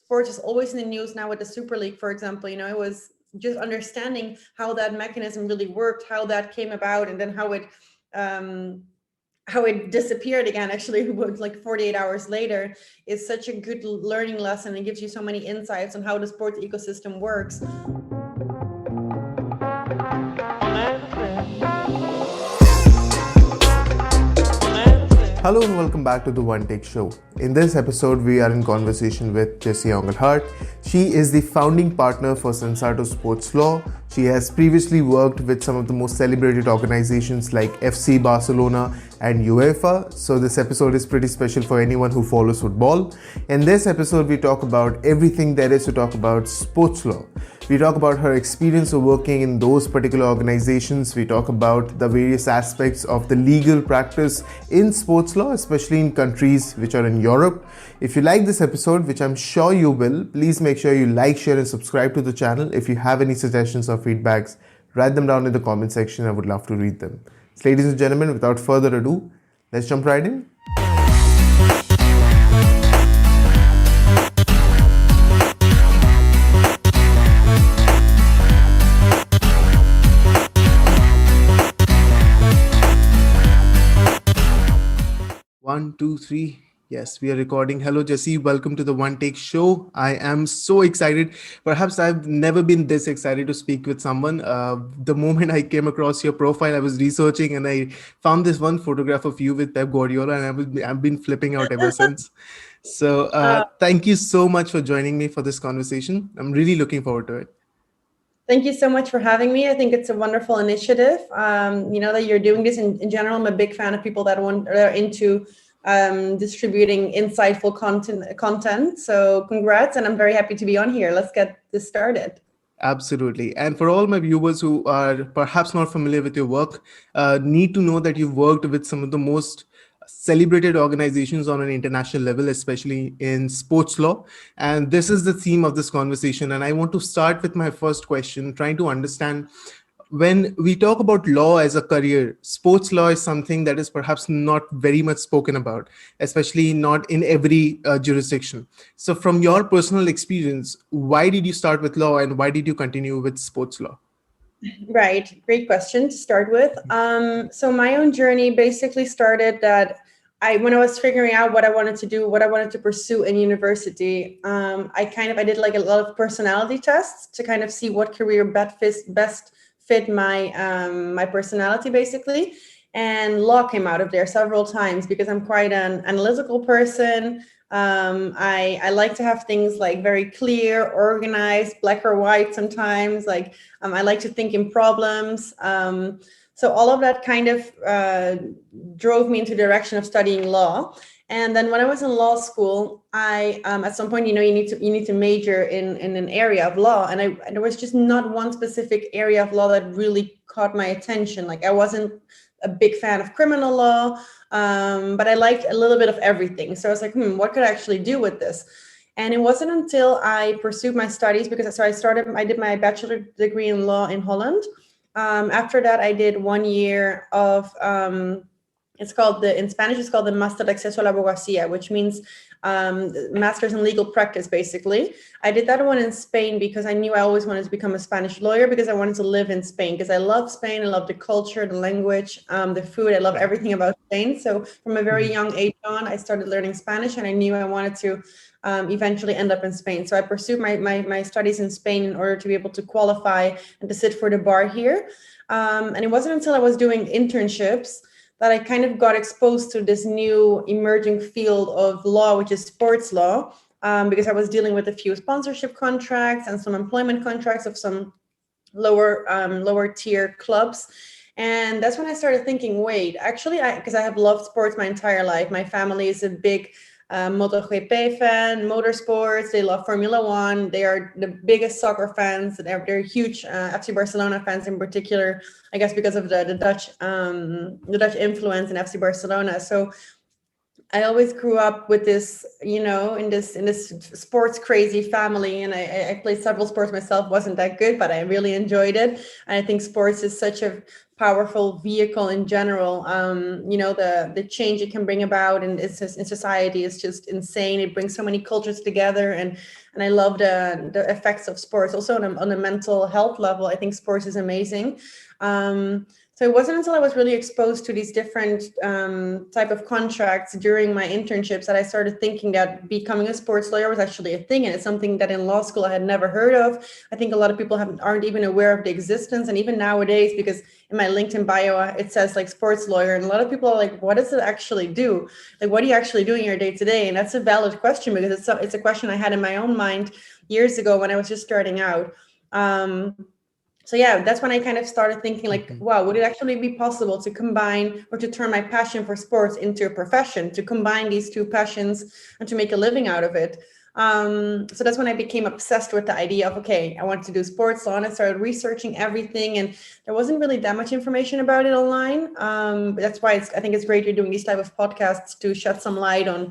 sports is always in the news now with the Super League, for example. It was just understanding how that mechanism really worked, how that came about, and then um, how it disappeared again, actually, like 48 hours later, is such a good learning lesson. It gives you so many insights on how the sports ecosystem works. Hello and welcome back to the One Take Show. In this episode, we are in conversation with Jessie Engelhardt. She is the founding partner for Sensato Sports Law. She has previously worked with some of the most celebrated organizations like FC Barcelona and UEFA. So this episode is pretty special for anyone who follows football. In this episode, we talk about everything there is to talk about sports law. We talk about her experience of working in those particular organizations. We talk about the various aspects of the legal practice in sports law, especially in countries which are in Europe. If you like this episode, which I'm sure you will, please make sure you like, share and subscribe to the channel. If you have any suggestions or feedbacks, write them down in the comment section. I would love to read them. So ladies and gentlemen, without further ado, let's jump right in. One, two, three. Yes, we are recording. Hello, Jessie. Welcome to the One Take Show. I am so excited. Perhaps I've never been this excited to speak with someone. The moment I came across your profile, I was researching and I found this one photograph of you with Pep Guardiola, and I've been flipping out ever since. So thank you so much for joining me for this conversation. I'm really looking forward to it. Thank you so much for having me. I think it's a wonderful initiative. That you're doing this. In general, I'm a big fan of people that are into distributing insightful content. So congrats, and I'm very happy to be on here. Let's get this started. Absolutely. And for all my viewers who are perhaps not familiar with your work, need to know that you've worked with some of the most celebrated organizations on an international level, especially in sports law. And this is the theme of this conversation. And I want to start with my first question, trying to understand, when we talk about law as a career, sports law is something that is perhaps not very much spoken about, especially not in every jurisdiction. So from your personal experience, why did you start with law and why did you continue with sports law? Right. Great question to start with. So my own journey basically started that when I was figuring out what I wanted to do, what I wanted to pursue in university, I did like a lot of personality tests to kind of see what career best fit my personality basically. And law came out of there several times because I'm quite an analytical person. I like to have things like very clear, organized, black or white sometimes. I like to think in problems. So all of that kind of drove me into the direction of studying law. And then when I was in law school, I at some point, you need to major in an area of law, and there was just not one specific area of law that really caught my attention. Like I wasn't a big fan of criminal law, but I liked a little bit of everything. So I was like, what could I actually do with this? And it wasn't until I pursued my studies, I did my bachelor degree in law in Holland. After that, I did 1 year of, in Spanish, it's called the Máster de Acceso a la Abogacía, which means master's in legal practice, basically. I did that one in Spain because I knew I always wanted to become a Spanish lawyer, because I wanted to live in Spain, because I love Spain. I love the culture, the language, the food. I love everything about Spain. So from a very young age on, I started learning Spanish, and I knew I wanted to eventually end up in Spain. So I pursued my studies in Spain in order to be able to qualify and to sit for the bar here. And it wasn't until I was doing internships that I kind of got exposed to this new emerging field of law, which is sports law, because I was dealing with a few sponsorship contracts and some employment contracts of some lower tier clubs. And that's when I started thinking, wait, actually, because I have loved sports my entire life. My family is a big MotoGP fan, motorsports. They love Formula One. They are the biggest soccer fans. They're huge FC Barcelona fans in particular, I guess because of the Dutch influence in FC Barcelona. So I always grew up with this, in this sports crazy family, and I played several sports myself. Wasn't that good, but I really enjoyed it. And I think sports is such a powerful vehicle in general. The change it can bring about in society is just insane. It brings so many cultures together, and I love the effects of sports. Also on a mental health level, I think sports is amazing. So it wasn't until I was really exposed to these different type of contracts during my internships that I started thinking that becoming a sports lawyer was actually a thing. And it's something that in law school I had never heard of. I think a lot of people aren't even aware of the existence. And even nowadays, because in my LinkedIn bio, it says like sports lawyer. And a lot of people are like, what does it actually do? Like, what do you actually do in your day to day? And that's a valid question, because it's a question I had in my own mind years ago when I was just starting out. So yeah, that's when I kind of started thinking like, wow, would it actually be possible to combine or to turn my passion for sports into a profession, to combine these two passions and to make a living out of it? So that's when I became obsessed with the idea of, okay, I want to do sports law, and I started researching everything, and there wasn't really that much information about it online. But that's why I think it's great you're doing these type of podcasts to shed some light on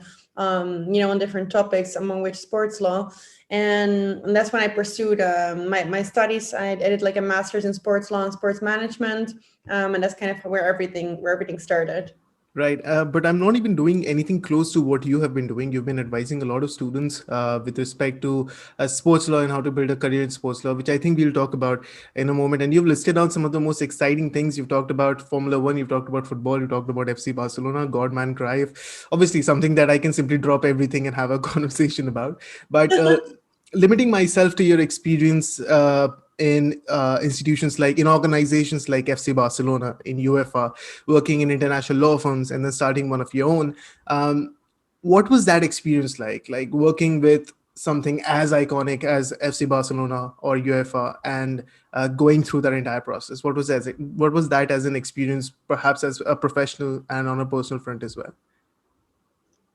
different topics, among which sports law. And that's when I pursued my studies. I did like a master's in sports law and sports management, and that's kind of where everything started. Right. But I'm not even doing anything close to what you have been doing. You've been advising a lot of students with respect to sports law and how to build a career in sports law, which I think we'll talk about in a moment. And you've listed out some of the most exciting things. You've talked about Formula One, you've talked about football, you talked about FC Barcelona, Godman Cruyff, obviously something that I can simply drop everything and have a conversation about. But limiting myself to your experience in institutions like in organizations like FC Barcelona, in UEFA, working in international law firms, and then starting one of your own. What was that experience like working with something as iconic as FC Barcelona or UEFA, and going through that entire process? What was that as an experience, perhaps as a professional and on a personal front as well?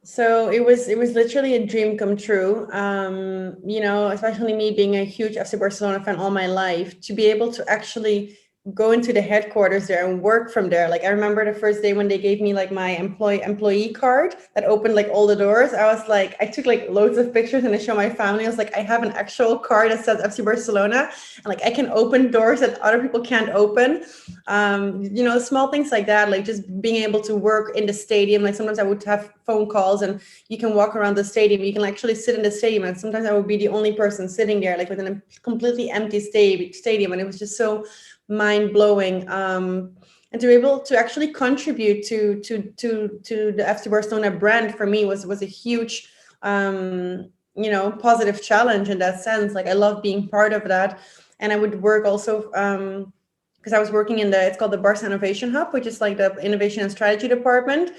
So it was literally a dream come true. Especially me being a huge FC Barcelona fan all my life, to be able to actually go into the headquarters there and work from there. Like I remember the first day when they gave me like my employee card that opened like all the doors. I was like, I took like loads of pictures and I show my family. I was like, I have an actual card that says FC Barcelona, and like I can open doors that other people can't open. Small things like that, like just being able to work in the stadium. Like sometimes I would have phone calls and you can walk around the stadium. You can actually sit in the stadium, and sometimes I would be the only person sitting there, like within a completely empty stadium. And it was just so mind-blowing, and to be able to actually contribute to the FC Barcelona brand for me was a huge positive challenge in that sense. Like I love being part of that. And I would work also because I was working it's called the Barca Innovation Hub, which is like the innovation and strategy department,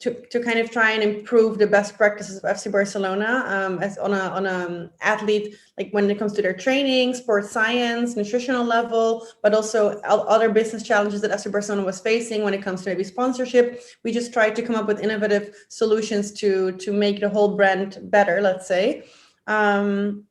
to kind of try and improve the best practices of FC Barcelona as on a athlete, like when it comes to their training, sports science, nutritional level, but also other business challenges that FC Barcelona was facing when it comes to maybe sponsorship. We just tried to come up with innovative solutions to make the whole brand better, let's say. And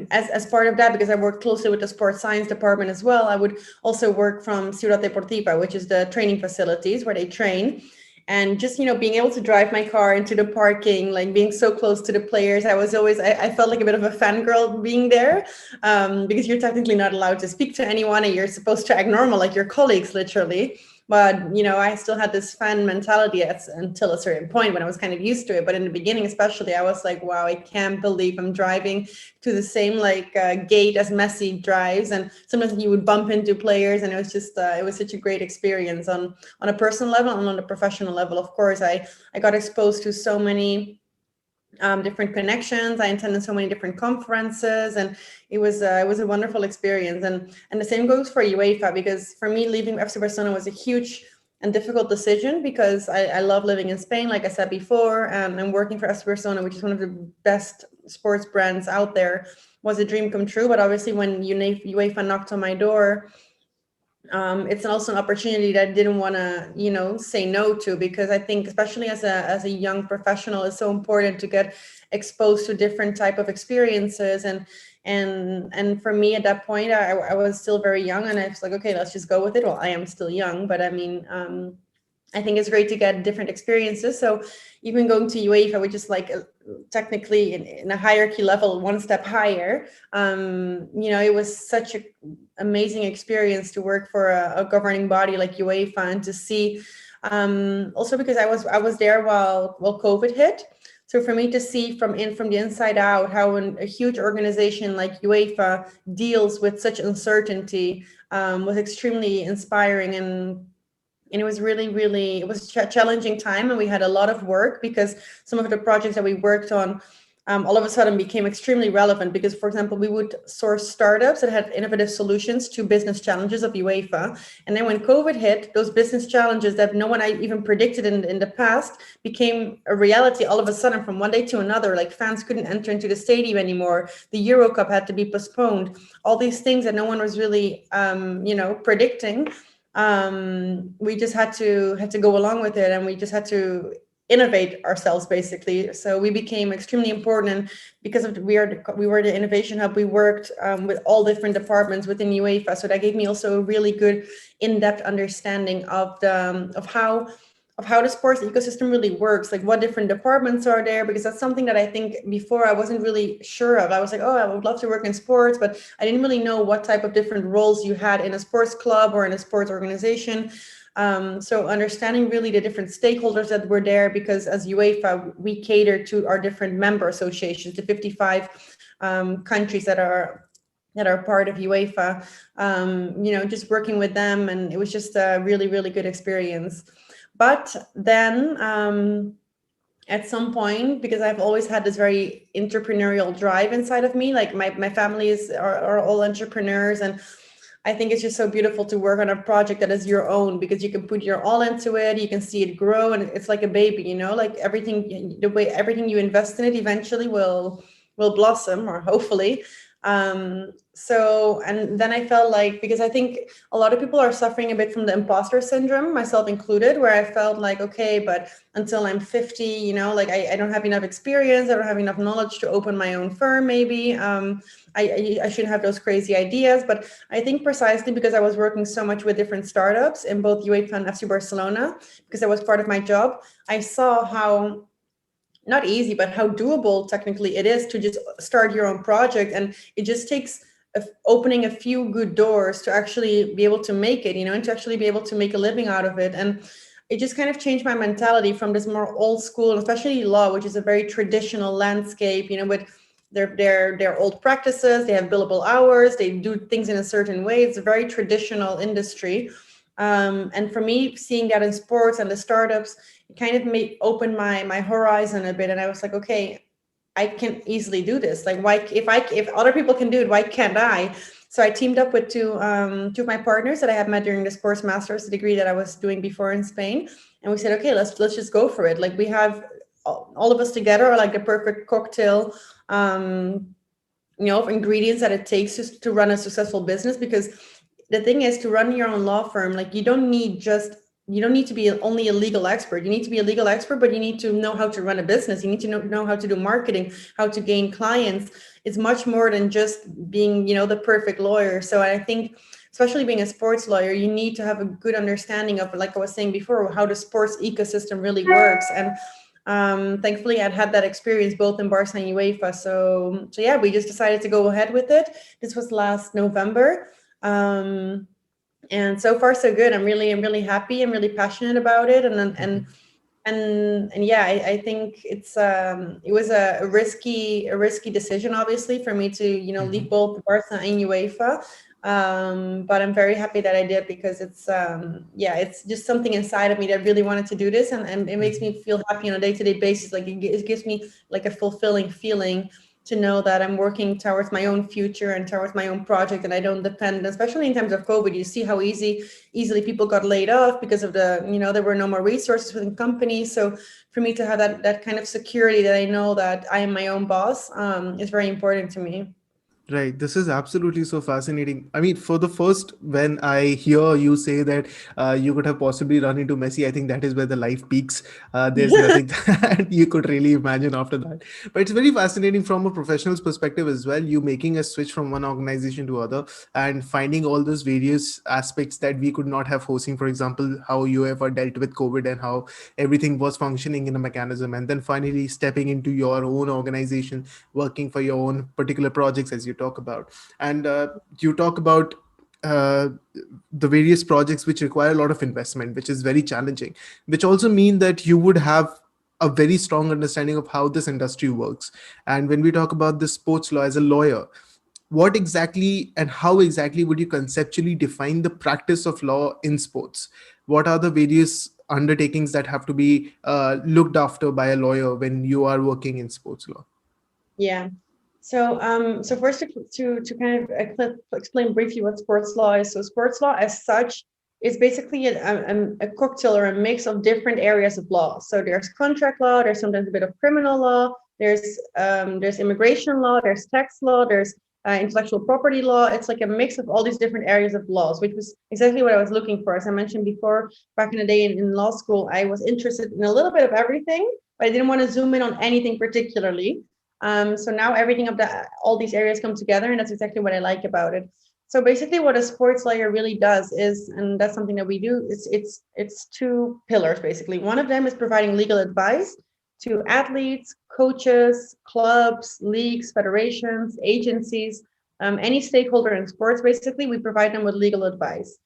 as part of that, because I worked closely with the sports science department as well, I would also work from Ciudad Deportiva, which is the training facilities where they train. And just, being able to drive my car into the parking, like being so close to the players, I felt like a bit of a fangirl being there, because you're technically not allowed to speak to anyone and you're supposed to act normal, like your colleagues, literally. But, I still had this fan mentality until a certain point when I was kind of used to it. But in the beginning, especially, I was like, wow, I can't believe I'm driving to the same gate as Messi drives. And sometimes you would bump into players, and it was just, it was such a great experience on a personal level and on a professional level. Of course, I got exposed to so many different connections. I attended so many different conferences, and it was a wonderful experience. And the same goes for UEFA, because for me, leaving FC Barcelona was a huge and difficult decision, because I love living in Spain, like I said before, and working for FC Barcelona, which is one of the best sports brands out there, was a dream come true. But obviously, when UEFA knocked on my door, it's also an opportunity that I didn't want to, say no to, because I think, especially as a young professional, it's so important to get exposed to different type of experiences. And for me at that point, I was still very young, and I was like, okay, let's just go with it. Well, I am still young, but I mean, I think it's great to get different experiences. So even going to UEFA, which is like technically in a hierarchy level, one step higher, it was such an amazing experience to work for a governing body like UEFA and to see, also because I was there while COVID hit. So for me to see from the inside out how a huge organization like UEFA deals with such uncertainty was extremely inspiring, and it was really it was a challenging time, and we had a lot of work because some of the projects that we worked on all of a sudden became extremely relevant because, for example, we would source startups that had innovative solutions to business challenges of UEFA. And then when COVID hit, those business challenges that no one even predicted in the past became a reality all of a sudden from one day to another. Like fans couldn't enter into the stadium anymore. The Euro Cup had to be postponed. All these things that no one was really, predicting. We just had to go along with it, and we just had to innovate ourselves basically. So we became extremely important, and because of we were the innovation hub, we worked with all different departments within UEFA. So that gave me also a really good in-depth understanding of how the sports ecosystem really works, like what different departments are there, because that's something that I think before I wasn't really sure of. I was like, oh, I would love to work in sports, but I didn't really know what type of different roles you had in a sports club or in a sports organization. So understanding really the different stakeholders that were there, because as UEFA, we cater to our different member associations, the 55 countries that are part of UEFA, just working with them. And it was just a really good experience. But then at some point, because I've always had this very entrepreneurial drive inside of me, like my family are all entrepreneurs, and I think it's just so beautiful to work on a project that is your own, because you can put your all into it, you can see it grow, and it's like a baby, like everything you invest in it eventually will blossom, or hopefully. And then I felt like, because I think a lot of people are suffering a bit from the imposter syndrome, myself included, where I felt like, okay, but until I'm 50, like I don't have enough experience, I don't have enough knowledge to open my own firm, maybe. I shouldn't have those crazy ideas. But I think precisely because I was working so much with different startups in both UEFA and FC Barcelona, because that was part of my job, I saw how not easy, but how doable technically it is to just start your own project. And it just takes opening a few good doors to actually be able to make it, and to actually be able to make a living out of it. And it just kind of changed my mentality from this more old school, especially law, which is a very traditional landscape, with their old practices. They have billable hours, they do things in a certain way. It's a very traditional industry. And for me, seeing that in sports and the startups, it kind of open my horizon a bit. And I was like, okay, I can easily do this. Like, why, if other people can do it, why can't I? So I teamed up with two of my partners that I had met during the sports master's degree that I was doing before in Spain. And we said, okay, let's just go for it. Like, we have all of us together are like the perfect cocktail, of ingredients that it takes to run a successful business. Because the thing is, to run your own law firm, like, you don't need to be only a legal expert. You need to be a legal expert, but you need to know how to run a business. You need to know how to do marketing, how to gain clients. It's much more than just being, the perfect lawyer. So I think, especially being a sports lawyer, you need to have a good understanding of, like I was saying before, how the sports ecosystem really works. And thankfully, I'd had that experience both in Barca and UEFA. So yeah, we just decided to go ahead with it. This was last November. And so far so good. I'm really happy. I'm really passionate about it. And yeah, I think it was a risky decision, obviously, for me to, leave both Barca and UEFA. But I'm very happy that I did, because it's just something inside of me that really wanted to do this. And it makes me feel happy on a day-to-day basis. Like, it gives me like a fulfilling feeling to know that I'm working towards my own future and towards my own project, and I don't depend, especially in times of COVID. You see how easily people got laid off because of there were no more resources within companies. So for me to have that kind of security that I know that I am my own boss is very important to me. Right. This is absolutely so fascinating. I mean, for the first, when I hear you say that you could have possibly run into Messi, I think that is where the life peaks. There's nothing that you could really imagine after that. But it's very fascinating from a professional's perspective as well. You making a switch from one organization to other and finding all those various aspects that we could not have foreseen. For example, how you ever dealt with COVID and how everything was functioning in a mechanism, and then finally stepping into your own organization, working for your own particular projects, as you talk about. And you talk about uh, the various projects which require a lot of investment, which is very challenging, which also mean that you would have a very strong understanding of how this industry works. And when we talk about the sports law, as a lawyer, what exactly and how exactly would you conceptually define the practice of law in sports? What are the various undertakings that have to be looked after by a lawyer when you are working in sports law? Yeah. So first to kind of explain briefly what sports law is. So sports law as such is basically a cocktail or a mix of different areas of law. So there's contract law, there's sometimes a bit of criminal law, there's immigration law, there's tax law, there's intellectual property law. It's like a mix of all these different areas of laws, which was exactly what I was looking for. As I mentioned before, back in the day in law school, I was interested in a little bit of everything, but I didn't want to zoom in on anything particularly. So now everything of all these areas come together, and that's exactly what I like about it. So basically, what a sports lawyer really does is, and that's something that we do, it's two pillars basically. One of them is providing legal advice to athletes, coaches, clubs, leagues, federations, agencies, any stakeholder in sports. Basically, we provide them with legal advice.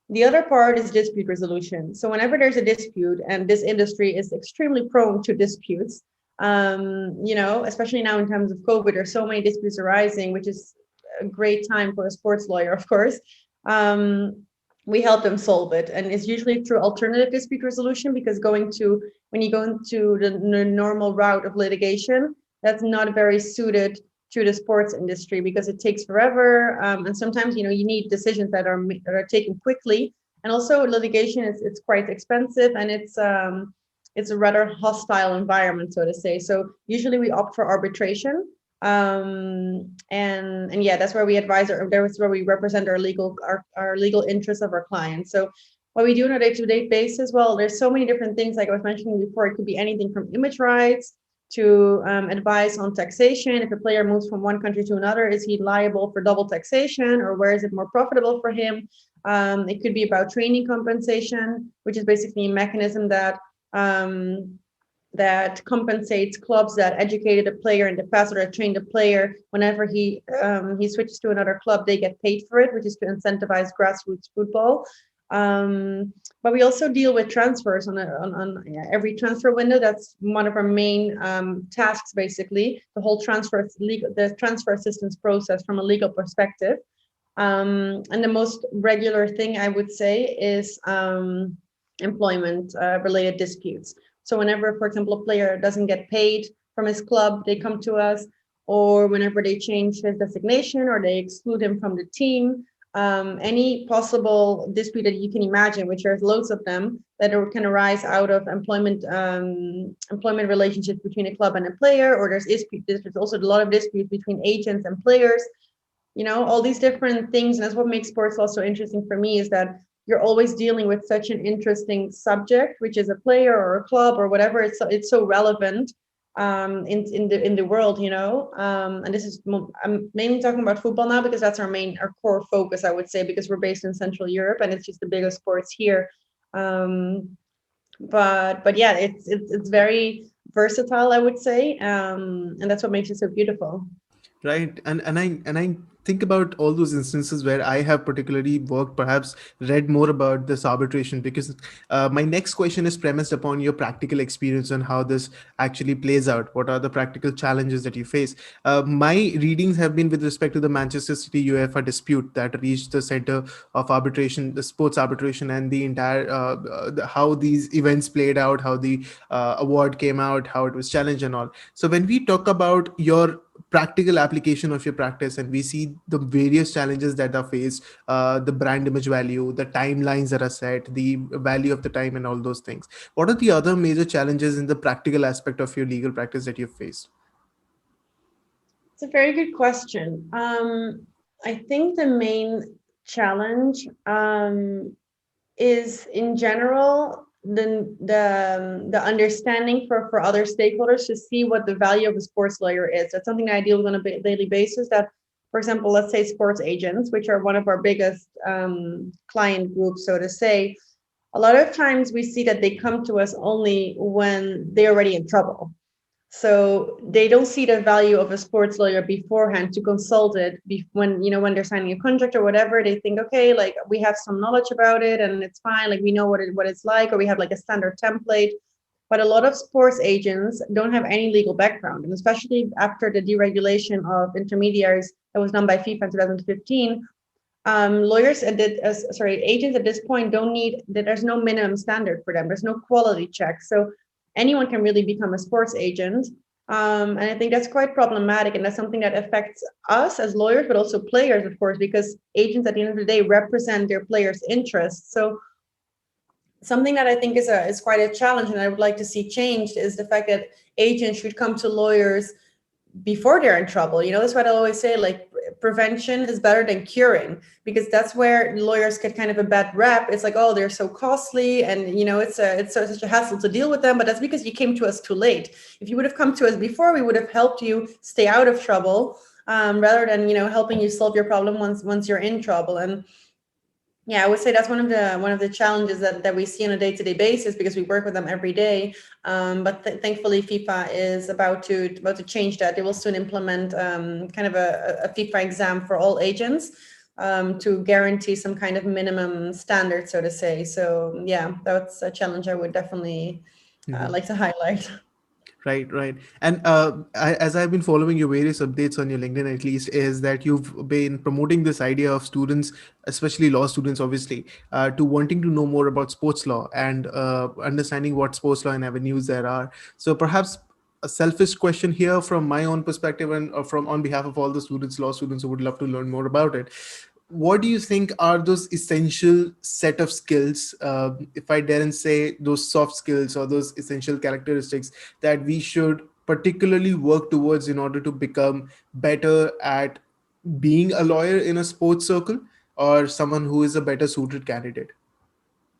The other part is dispute resolution. So whenever there's a dispute, and this industry is extremely prone to disputes, especially now in times of COVID, there's so many disputes arising, which is a great time for a sports lawyer, of course. We help them solve it, and it's usually through alternative dispute resolution, because when you go into the normal route of litigation, that's not very suited to the sports industry because it takes forever, and sometimes you need decisions that are taken quickly, and also litigation is it's quite expensive, and it's a rather hostile environment, so to say. So usually we opt for arbitration, and yeah, that's where we advise, or that's where we represent our legal interests of our clients. So what we do on a day-to-day basis, well, there's so many different things. Like I was mentioning before, it could be anything from image rights to advice on taxation. If a player moves from one country to another, is he liable for double taxation, or where is it more profitable for him? It could be about training compensation, which is basically a mechanism that compensates clubs that educated a player in the past, or that trained a player. Whenever he switches to another club, they get paid for it, which is to incentivize grassroots football. But we also deal with transfers on every transfer window. That's one of our main tasks, basically, the transfer assistance process from a legal perspective. And the most regular thing I would say is employment related disputes. So whenever, for example, a player doesn't get paid from his club, they come to us, or whenever they change his designation or they exclude him from the team, any possible dispute that you can imagine, which there's loads of them, that can arise out of employment relationships between a club and a player, or there's also a lot of disputes between agents and players, all these different things. And that's what makes sports law so interesting for me, is that you're always dealing with such an interesting subject, which is a player or a club or whatever. It's so relevant in the world, and this is, I'm mainly talking about football now because that's our core focus, I would say, because we're based in Central Europe and it's just the biggest sports here. But yeah, it's very versatile, I would say, and that's what makes it so beautiful. Right. And I think about all those instances where I have particularly worked, perhaps read more about this arbitration, because my next question is premised upon your practical experience on how this actually plays out. What are the practical challenges that you face? My readings have been with respect to the Manchester City UEFA dispute that reached the center of arbitration, the sports arbitration, and the entire how these events played out, how the award came out, how it was challenged and all. So when we talk about your practical application of your practice, and we see the various challenges that are faced, the brand image value, the timelines that are set, the value of the time, and all those things, what are the other major challenges in the practical aspect of your legal practice that you've faced? It's a very good question. I think the main challenge is in general the understanding for other stakeholders to see what the value of a sports lawyer is. That's something that I deal with on a daily basis. That, for example, let's say sports agents, which are one of our biggest client groups, so to say. A lot of times we see that they come to us only when they're already in trouble. So they don't see the value of a sports lawyer beforehand to consult it when when they're signing a contract or whatever. They think, okay, like we have some knowledge about it and it's fine, like we know what it's like, or we have like a standard template. But a lot of sports agents don't have any legal background, and especially after the deregulation of intermediaries that was done by FIFA in 2015, lawyers agents at this point don't need that. There's no minimum standard for them. There's no quality check. So anyone can really become a sports agent. And I think that's quite problematic. And that's something that affects us as lawyers, but also players, of course, because agents at the end of the day represent their players' interests. So something that I think is quite a challenge and I would like to see changed is the fact that agents should come to lawyers before they're in trouble. That's what I always say, like prevention is better than curing, because that's where lawyers get kind of a bad rep. It's like, oh, they're so costly and it's such a hassle to deal with them, but that's because you came to us too late. If you would have come to us before, we would have helped you stay out of trouble, rather than helping you solve your problem once you're in trouble. And yeah, I would say that's one of the challenges that we see on a day-to-day basis, because we work with them every day. But thankfully, FIFA is about to change that. They will soon implement kind of a FIFA exam for all agents, to guarantee some kind of minimum standard, so to say. So yeah, that's a challenge I would definitely like to highlight. Right. And as I've been following your various updates on your LinkedIn, at least, is that you've been promoting this idea of students, especially law students, obviously, to wanting to know more about sports law and understanding what sports law and avenues there are. So perhaps a selfish question here from my own perspective and from on behalf of all the law students who would love to learn more about it. What do you think are those essential set of skills, if I dare and say those soft skills or those essential characteristics that we should particularly work towards in order to become better at being a lawyer in a sports circle, or someone who is a better suited candidate?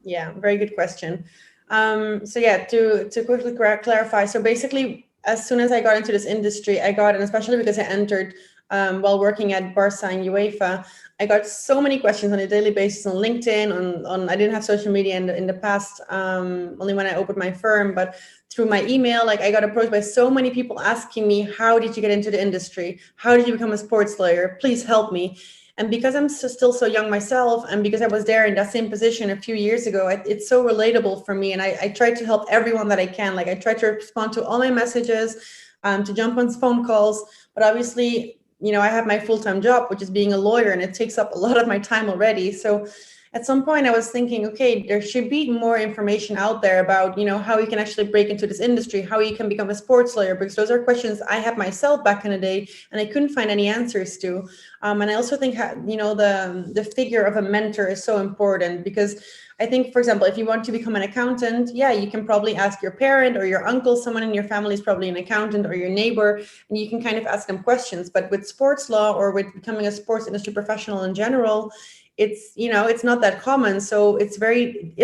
Yeah, very good question. So yeah, to quickly clarify, so basically, as soon as I got into this industry, and especially because I entered while working at Barca and UEFA, I got so many questions on a daily basis on LinkedIn. On I didn't have social media in the past, only when I opened my firm, but through my email, like I got approached by so many people asking me, how did you get into the industry? How did you become a sports lawyer? Please help me. And because I'm still so young myself, and because I was there in that same position a few years ago, it's so relatable for me. And I try to help everyone that I can. Like I try to respond to all my messages, to jump on phone calls. But obviously, I have my full-time job, which is being a lawyer, and it takes up a lot of my time already. So at some point I was thinking, okay, there should be more information out there about, how you can actually break into this industry, how you can become a sports lawyer, because those are questions I had myself back in the day and I couldn't find any answers to. And I also think, the figure of a mentor is so important, because I think, for example, if you want to become an accountant, yeah, you can probably ask your parent or your uncle, someone in your family is probably an accountant, or your neighbor, and you can kind of ask them questions. But with sports law, or with becoming a sports industry professional in general, it's not that common. So it's very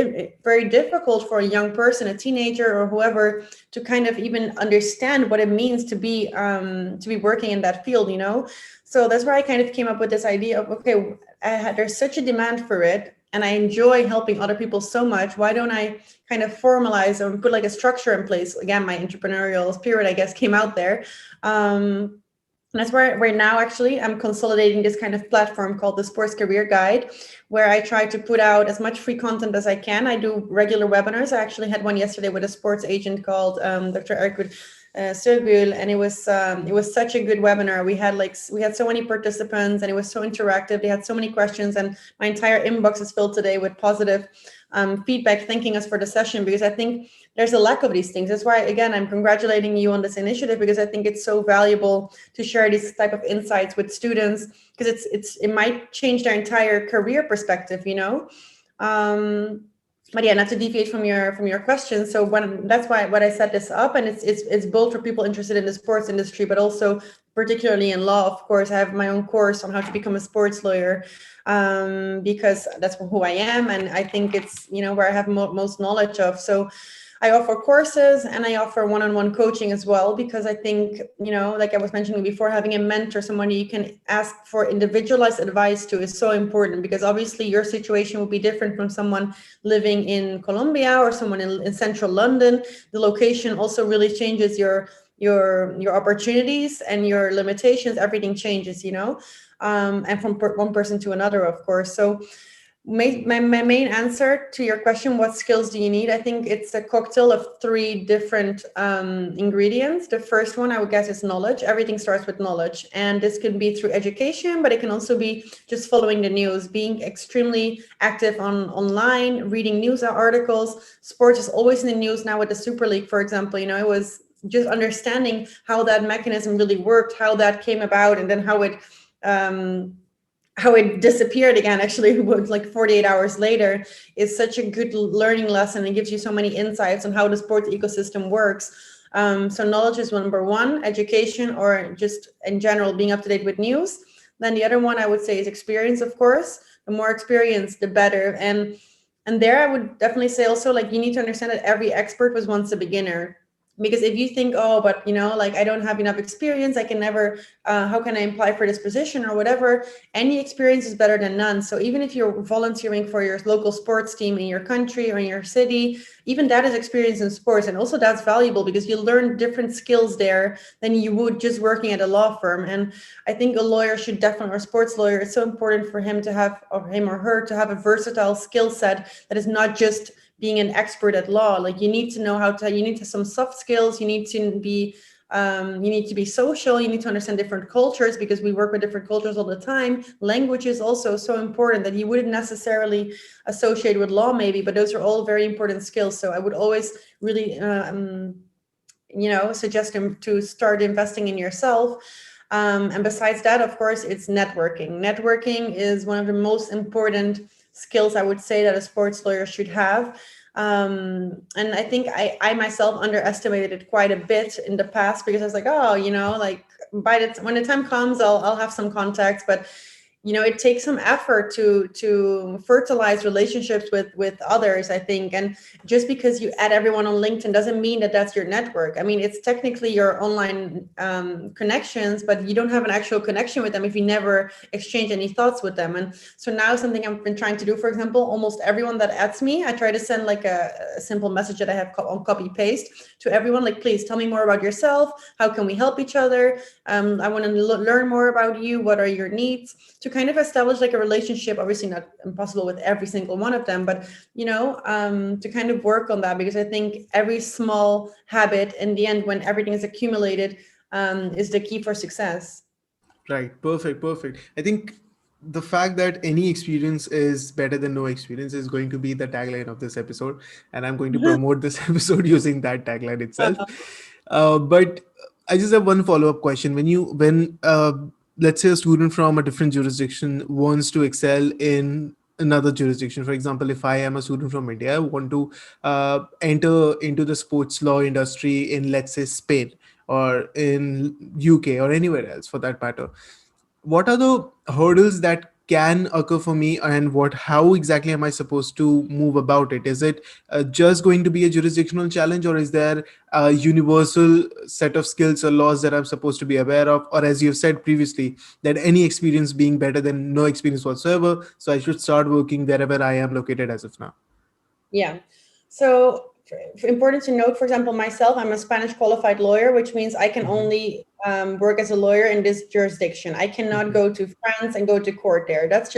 difficult for a young person, a teenager or whoever, to kind of even understand what it means to be working in that field. So that's where I kind of came up with this idea of, okay, there's such a demand for it, and I enjoy helping other people so much. Why don't I kind of formalize or put like a structure in place? Again, my entrepreneurial spirit, I guess, came out there. And that's where right now, actually, I'm consolidating this kind of platform called the Sports Career Guide, where I try to put out as much free content as I can. I do regular webinars. I actually had one yesterday with a sports agent called Dr. Erkut Sögül, and it was such a good webinar. We had so many participants, and it was so interactive. They had so many questions, and my entire inbox is filled today with positive feedback, thanking us for the session, because I think there's a lack of these things. That's why, again, I'm congratulating you on this initiative, because I think it's so valuable to share these type of insights with students, because it might change their entire career perspective. But yeah, not to deviate from your question. So that's why I set this up, and it's both for people interested in the sports industry, but also particularly in law. Of course, I have my own course on how to become a sports lawyer, because that's who I am, and I think it's, where I have most knowledge of. So I offer courses and I offer one-on-one coaching as well, because I think, like I was mentioning before, having a mentor, someone you can ask for individualized advice to, is so important, because obviously your situation will be different from someone living in Colombia or someone in central London. The location also really changes your opportunities and your limitations. Everything changes, and from one person to another, of course. So my main answer to your question, what skills do you need? I think it's a cocktail of 3 different ingredients. The first one, I would guess, is knowledge. Everything starts with knowledge, and this can be through education, but it can also be just following the news, being extremely active online, reading news articles. Sports is always in the news now with the Super League, for example. It was just understanding how that mechanism really worked, how that came about, and then how it disappeared again, actually, like 48 hours later, is such a good learning lesson. It gives you so many insights on how the sports ecosystem works. So knowledge is number 1, education, or just in general being up to date with news. Then the other one I would say is experience, of course. The more experience, the better. And there I would definitely say also, like, you need to understand that every expert was once a beginner. Because if you think, oh, but like, I don't have enough experience, I can never, how can I apply for this position or whatever? Any experience is better than none. So even if you're volunteering for your local sports team in your country or in your city, even that is experience in sports. And also that's valuable, because you learn different skills there than you would just working at a law firm. And I think a lawyer should definitely, or a sports lawyer, it's so important for him to have, or him or her to have, a versatile skill set that is not just being an expert at law. Like, you need to know you need to have some soft skills. You need to be social. You need to understand different cultures, because we work with different cultures all the time. Language is also so important that you wouldn't necessarily associate with law maybe, but those are all very important skills. So I would always really, suggest him to start investing in yourself. And besides that, of course, it's networking. Networking is one of the most important skills, I would say, that a sports lawyer should have. And I think I myself underestimated it quite a bit in the past, because I was like, oh, like, when the time comes, I'll have some contacts. But it takes some effort to fertilize relationships with others, I think. And just because you add everyone on LinkedIn doesn't mean that that's your network. I mean, it's technically your online connections, but you don't have an actual connection with them if you never exchange any thoughts with them. And so now, something I've been trying to do, for example, almost everyone that adds me, I try to send like a simple message that I have on copy paste to everyone, like, please tell me more about yourself. How can we help each other? I want to learn more about you. What are your needs? To kind of establish like a relationship, obviously not impossible with every single one of them, but to kind of work on that, because I think every small habit in the end, when everything is accumulated, is the key for success. Right. Perfect. I think the fact that any experience is better than no experience is going to be the tagline of this episode, and I'm going to promote this episode using that tagline itself. But I just have one follow-up question. When let's say a student from a different jurisdiction wants to excel in another jurisdiction, for example, if I am a student from India, I want to enter into the sports law industry in, let's say, Spain or in UK or anywhere else for that matter, what are the hurdles that can occur for me, and how exactly am I supposed to move about it? Is it just going to be a jurisdictional challenge, or is there a universal set of skills or laws that I'm supposed to be aware of? Or, as you've said previously, that any experience being better than no experience whatsoever, so I should start working wherever I am located as of now? Yeah. So important to note, for example, myself, I'm a Spanish qualified lawyer, which means I can only work as a lawyer in this jurisdiction. I cannot go to France and go to court there. That's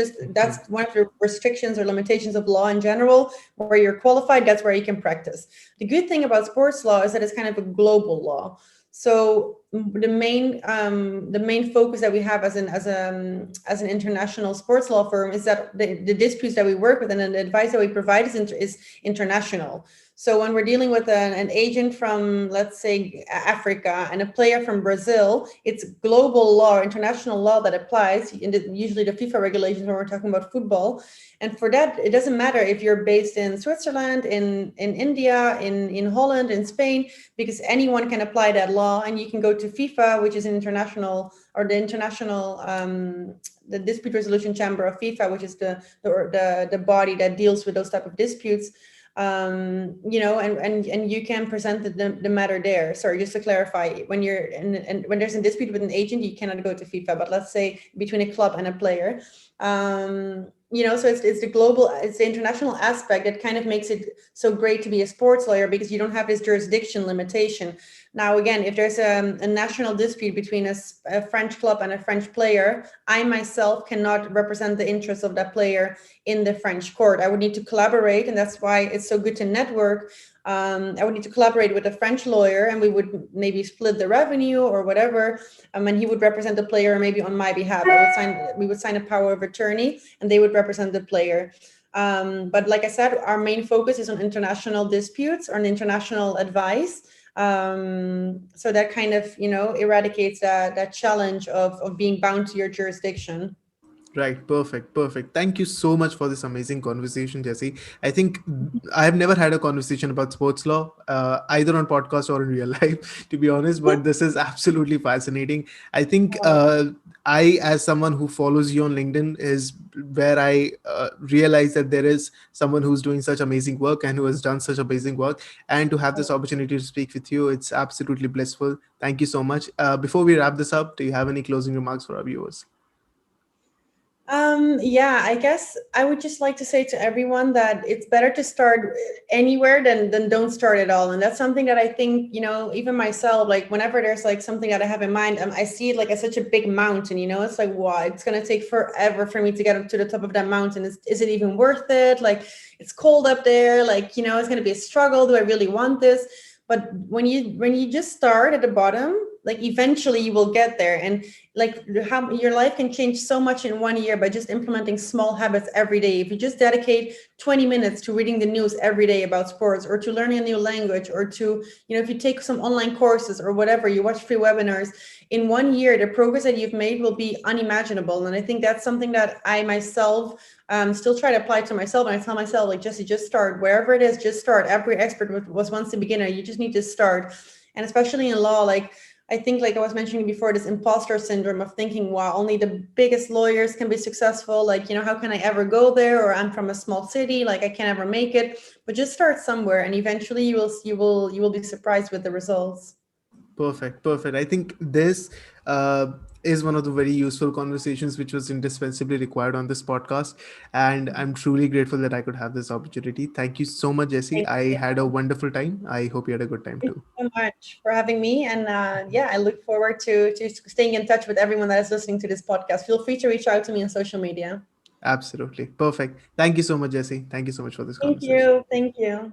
one of the restrictions or limitations of law in general. Where you're qualified, that's where you can practice. The good thing about sports law is that it's kind of a global law. So the main focus that we have as an international sports law firm is that the disputes that we work with and the advice that we provide is international. So when we're dealing with an agent from, let's say, Africa and a player from Brazil, it's global law, international law that applies, usually the FIFA regulations when we're talking about football. And for that, it doesn't matter if you're based in Switzerland, in India, in Holland, in Spain, because anyone can apply that law, and you can go to FIFA, which is an international, or the international, the dispute resolution chamber of FIFA, which is the body that deals with those type of disputes. You know, and you can present the matter there. Sorry, just to clarify, when you're when there's a dispute with an agent, you cannot go to FIFA. But let's say between a club and a player, you know, so it's the global, it's the international aspect that kind of makes it so great to be a sports lawyer, because you don't have this jurisdiction limitation. Now, again, if there's a national dispute between a French club and a French player, I myself cannot represent the interests of that player in the French court. I would need to collaborate, and that's why it's so good to network. I would need to collaborate with a French lawyer, and we would maybe split the revenue or whatever. And he would represent the player maybe on my behalf. We would sign a power of attorney, and they would represent the player. But like I said, our main focus is on international disputes or on international advice. So that kind of, you know, eradicates that challenge of being bound to your jurisdiction. Right, perfect. Thank you so much for this amazing conversation, Jesse. I think I've never had a conversation about sports law, either on podcast or in real life, to be honest, but this is absolutely fascinating. I think I, as someone who follows you on LinkedIn, is where I realize that there is someone who's doing such amazing work and who has done such amazing work. And to have this opportunity to speak with you, it's absolutely blissful. Thank you so much. Before we wrap this up, do you have any closing remarks for our viewers? Yeah, I guess I would just like to say to everyone that it's better to start anywhere than don't start at all. And that's something that I think, you know, even myself, like whenever there's like something that I have in mind, I see it like as such a big mountain, you know, it's like, wow, it's going to take forever for me to get up to the top of that mountain. Is it even worth it? Like, it's cold up there, like, you know, it's going to be a struggle. Do I really want this? But when you just start at the bottom, like eventually you will get there. And like how your life can change so much in 1 year by just implementing small habits every day. If you just dedicate 20 minutes to reading the news every day about sports, or to learning a new language, or to, you know, if you take some online courses or whatever, you watch free webinars, in 1 year, the progress that you've made will be unimaginable. And I think that's something that I myself still try to apply to myself. And I tell myself, like, Jesse, just start wherever it is, just start. Every expert was once a beginner. You just need to start. And especially in law, like, I think, like I was mentioning before, this imposter syndrome of thinking, wow, only the biggest lawyers can be successful. Like, you know, how can I ever go there? Or I'm from a small city, like I can't ever make it. But just start somewhere, and eventually you will be surprised with the results. Perfect. I think this is one of the very useful conversations which was indispensably required on this podcast. And I'm truly grateful that I could have this opportunity. Thank you so much, Jesse. Thank I you. had a wonderful time. I hope you had a good time Thank too. you so much for having me. And yeah, I look forward to staying in touch with everyone that is listening to this podcast. Feel free to reach out to me on social media. Absolutely. Perfect. Thank you so much, Jesse. Thank you so much for this Thank conversation. you. Thank you.